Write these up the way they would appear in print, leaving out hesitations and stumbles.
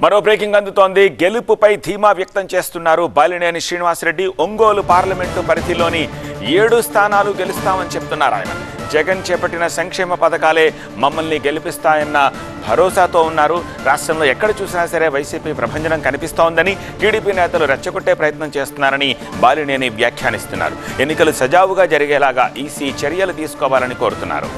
మరో బ్రేకింగ్ అందుతోంది. గెలుపుపై ధీమా వ్యక్తం చేస్తున్నారు బాలినేని శ్రీనివాసరెడ్డి. ఒంగోలు పార్లమెంటు పరిధిలోని 7 స్థానాలు గెలుస్తామని చెప్తున్నారు ఆయన. జగన్ చేపట్టిన సంక్షేమ పథకాలే మమ్మల్ని గెలిపిస్తాయన్న భరోసాతో ఉన్నారు. రాష్ట్రంలో ఎక్కడ చూసినా సరే వైసీపీ ప్రభంజనం కనిపిస్తోందని, టీడీపీ నేతలు రెచ్చగొట్టే ప్రయత్నం చేస్తున్నారని బాలినేని వ్యాఖ్యానిస్తున్నారు. ఎన్నికలు సజావుగా జరిగేలాగా ఈసీ చర్యలు తీసుకోవాలని కోరుతున్నారు.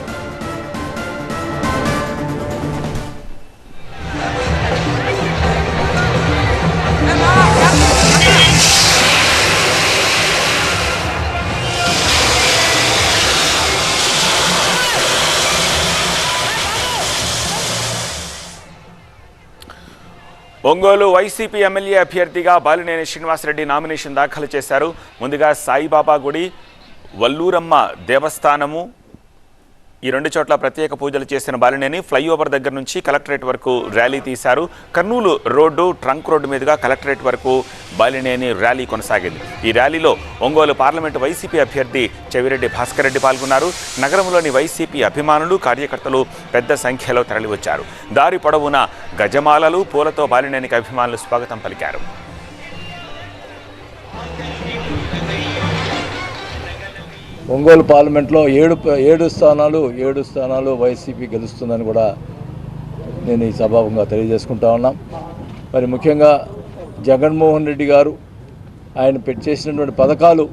ఒంగోలు వైసీపీ ఎమ్మెల్యే అభ్యర్థిగా బాలినేని శ్రీనివాసరెడ్డి నామినేషన్ దాఖలు చేశారు. ముందుగా సాయిబాబా గుడి, వల్లూరమ్మ దేవస్థానము, ఈ 2 చోట్ల ప్రత్యేక పూజలు చేసిన బాలినేని ఫ్లైఓవర్ దగ్గర నుంచి కలెక్టరేట్ వరకు ర్యాలీ తీశారు. కర్నూలు రోడ్డు, ట్రంక్ రోడ్డు మీదుగా కలెక్టరేట్ వరకు బాలినేని ర్యాలీ కొనసాగింది. ఈ ర్యాలీలో ఒంగోలు పార్లమెంటు వైసీపీ అభ్యర్థి చెవిరెడ్డి భాస్కర్ రెడ్డి పాల్గొన్నారు. నగరంలోని వైసీపీ అభిమానులు, కార్యకర్తలు పెద్ద సంఖ్యలో తరలివచ్చారు. దారి పొడవునా గజమాలలు, పూలతో బాలినేనికి అభిమానులు స్వాగతం పలికారు. ఒంగోలు పార్లమెంట్లో 7 స్థానాలు వైసీపీ గెలుస్తుందని కూడా నేను ఈ సభాముఖంగా తెలియజేసుకుంటా ఉన్నాం. మరి ముఖ్యంగా జగన్మోహన్ రెడ్డి గారు ఆయన చేసినటువంటి పథకాలు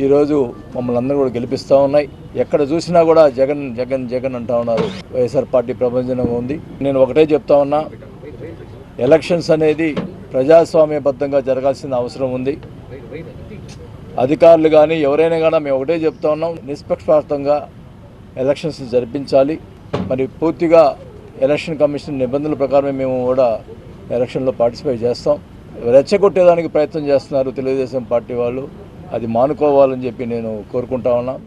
ఈరోజు మమ్మల్ని అందరూ కూడా గెలిపిస్తూ ఉన్నాయి. ఎక్కడ చూసినా కూడా జగన్ జగన్ జగన్ అంటూ ఉన్నారు. వైఎస్ఆర్ పార్టీ ప్రభంజనంగా ఉంది. నేను ఒకటే చెప్తా ఉన్నా, ఎలక్షన్స్ అనేది ప్రజాస్వామ్యబద్ధంగా జరగాల్సిన అవసరం ఉంది. అధికారులు కానీ ఎవరైనా కానీ మేము ఒకటే చెప్తా ఉన్నాం, నిష్పక్షపాతంగా ఎలక్షన్స్ జరిపించాలి. మరి పూర్తిగా ఎలక్షన్ కమిషన్ నిబంధనల ప్రకారమే మేము కూడా ఎలక్షన్లో పార్టిసిపేట్ చేస్తాం. రెచ్చగొట్టేదానికి ప్రయత్నం చేస్తున్నారు తెలుగుదేశం పార్టీ వాళ్ళు, అది మానుకోవాలని చెప్పి నేను కోరుకుంటా ఉన్నాం.